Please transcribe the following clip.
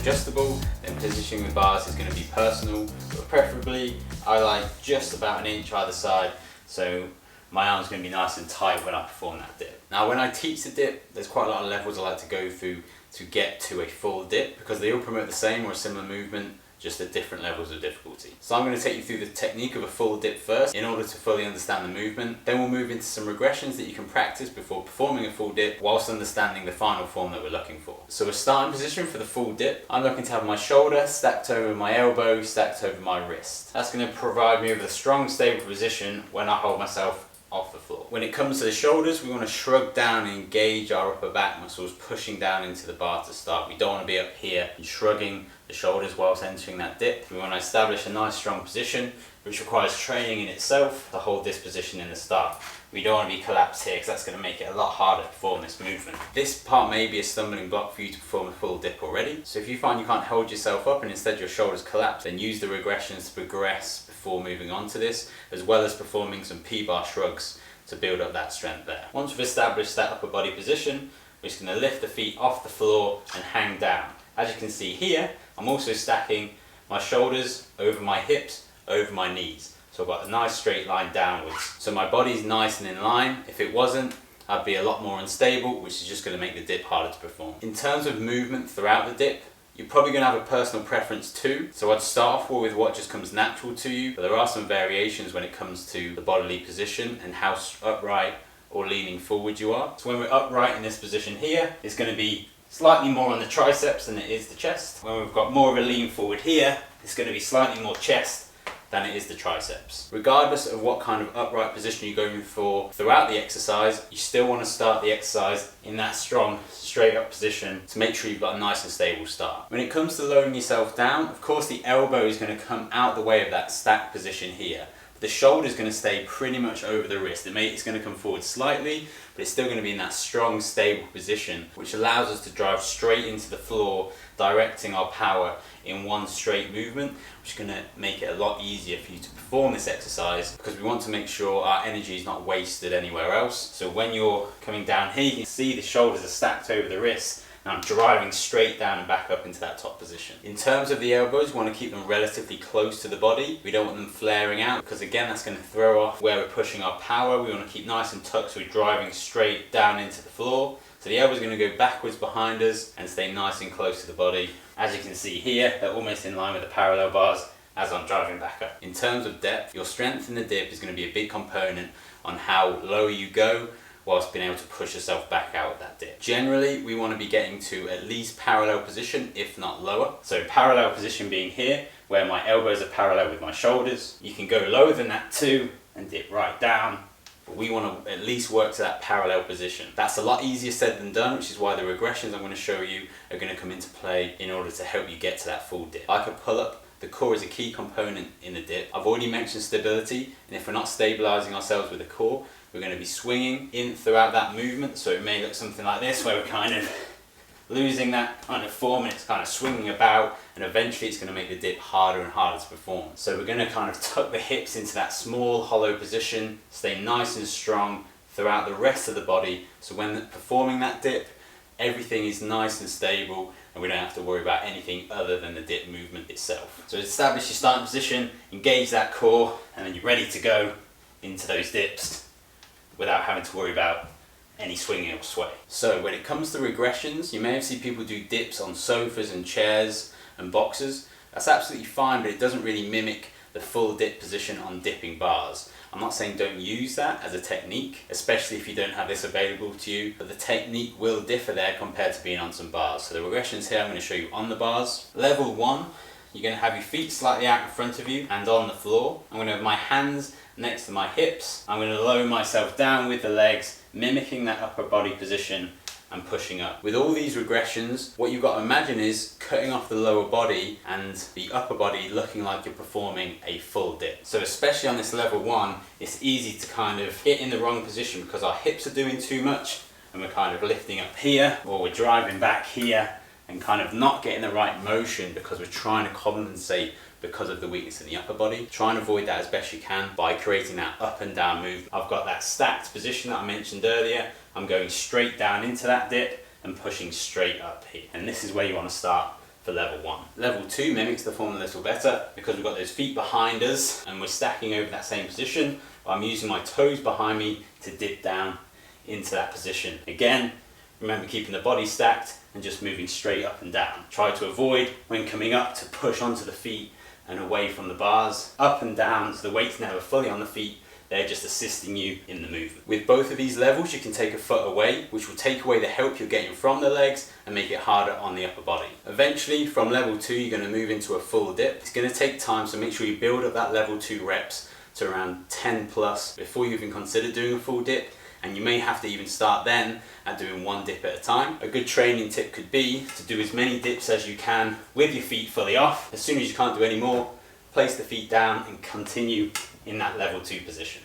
adjustable, then positioning the bars is going to be personal, but preferably I like just about an inch either side, so my arm's going to be nice and tight when I perform that dip. Now when I teach the dip, there's quite a lot of levels I like to go through to get to a full dip, because they all promote the same or a similar movement, just at different levels of difficulty. So I'm going to take you through the technique of a full dip first in order to fully understand the movement. Then we'll move into some regressions that you can practice before performing a full dip whilst understanding the final form that we're looking for. So a starting position for the full dip, I'm looking to have my shoulder stacked over my elbow, stacked over my wrist. That's going to provide me with a strong, stable position when I hold myself off the floor. When it comes to the shoulders, we want to shrug down and engage our upper back muscles, pushing down into the bar to start. We don't want to be up here and shrugging the shoulders whilst entering that dip. We want to establish a nice strong position, which requires training in itself to hold this position in the start. We don't want to be collapsed here because that's going to make it a lot harder to perform this movement. This part may be a stumbling block for you to perform a full dip already. So if you find you can't hold yourself up and instead your shoulders collapse, then use the regressions to progress before moving on to this, as well as performing some P-bar shrugs to build up that strength there. Once we've established that upper body position, we're just going to lift the feet off the floor and hang down. As you can see here, I'm also stacking my shoulders over my hips, over my knees. So I've got a nice straight line downwards. So my body's nice and in line. If it wasn't, I'd be a lot more unstable, which is just going to make the dip harder to perform. In terms of movement throughout the dip, you're probably going to have a personal preference too. So I'd start off with what just comes natural to you, but there are some variations when it comes to the bodily position and how upright or leaning forward you are. So when we're upright in this position here, it's going to be slightly more on the triceps than it is the chest. When we've got more of a lean forward here, it's going to be slightly more chest than it is the triceps. Regardless of what kind of upright position you're going for throughout the exercise, you still want to start the exercise in that strong, straight up position to make sure you've got a nice and stable start. When it comes to lowering yourself down, of course the elbow is going to come out the way of that stacked position here. The shoulder is going to stay pretty much over the wrist. It's going to come forward slightly, but it's still going to be in that strong, stable position, which allows us to drive straight into the floor, directing our power in one straight movement, which is going to make it a lot easier for you to perform this exercise, because we want to make sure our energy is not wasted anywhere else. So when you're coming down here, you can see the shoulders are stacked over the wrists, and I'm driving straight down and back up into that top position. In terms of the elbows, we want to keep them relatively close to the body. We don't want them flaring out, because again, that's going to throw off where we're pushing our power. We want to keep nice and tucked so we're driving straight down into the floor. So the elbows are going to go backwards behind us and stay nice and close to the body. As you can see here, they're almost in line with the parallel bars as I'm driving back up. In terms of depth, your strength in the dip is going to be a big component on how low you go, whilst being able to push yourself back out of that dip. Generally, we want to be getting to at least parallel position, if not lower. So parallel position being here, where my elbows are parallel with my shoulders. You can go lower than that too and dip right down, but we want to at least work to that parallel position. That's a lot easier said than done, which is why the regressions I'm going to show you are going to come into play in order to help you get to that full dip. Like a pull-up, the core is a key component in the dip. I've already mentioned stability, and if we're not stabilizing ourselves with the core, we're going to be swinging in throughout that movement. So it may look something like this, where we're kind of losing that kind of form and it's kind of swinging about, and eventually it's going to make the dip harder and harder to perform. So we're going to kind of tuck the hips into that small hollow position, stay nice and strong throughout the rest of the body, so when performing that dip, everything is nice and stable and we don't have to worry about anything other than the dip movement itself. So establish your starting position, engage that core, and then you're ready to go into those dips without having to worry about any swinging or sway. So when it comes to regressions, you may have seen people do dips on sofas and chairs and boxes. That's absolutely fine, but it doesn't really mimic the full dip position on dipping bars. I'm not saying don't use that as a technique, especially if you don't have this available to you, but the technique will differ there compared to being on some bars. So the regressions here I'm going to show you on the bars. Level 1, you're going to have your feet slightly out in front of you and on the floor. I'm going to have my hands next to my hips. I'm going to lower myself down with the legs, mimicking that upper body position and pushing up. With all these regressions, what you've got to imagine is cutting off the lower body and the upper body looking like you're performing a full dip. So especially on this level 1, it's easy to kind of get in the wrong position because our hips are doing too much and we're kind of lifting up here, or we're driving back here and kind of not getting the right motion because we're trying to compensate because of the weakness in the upper body. Try and avoid that as best you can by creating that up and down movement. I've got that stacked position that I mentioned earlier. I'm going straight down into that dip and pushing straight up here. And this is where you want to start for level 1. Level 2 mimics the form a little better because we've got those feet behind us and we're stacking over that same position. I'm using my toes behind me to dip down into that position. Again, remember keeping the body stacked and just moving straight up and down. Try to avoid, when coming up, to push onto the feet and away from the bars. Up and down, so the weight's never fully on the feet, they're just assisting you in the movement. With both of these levels, you can take a foot away, which will take away the help you're getting from the legs and make it harder on the upper body. Eventually, from level 2, you're going to move into a full dip. It's going to take time, so make sure you build up that level 2 reps to around 10 plus before you even consider doing a full dip. And you may have to even start then at doing 1 dip at a time. A good training tip could be to do as many dips as you can with your feet fully off. As soon as you can't do any more, place the feet down and continue in that level 2 position.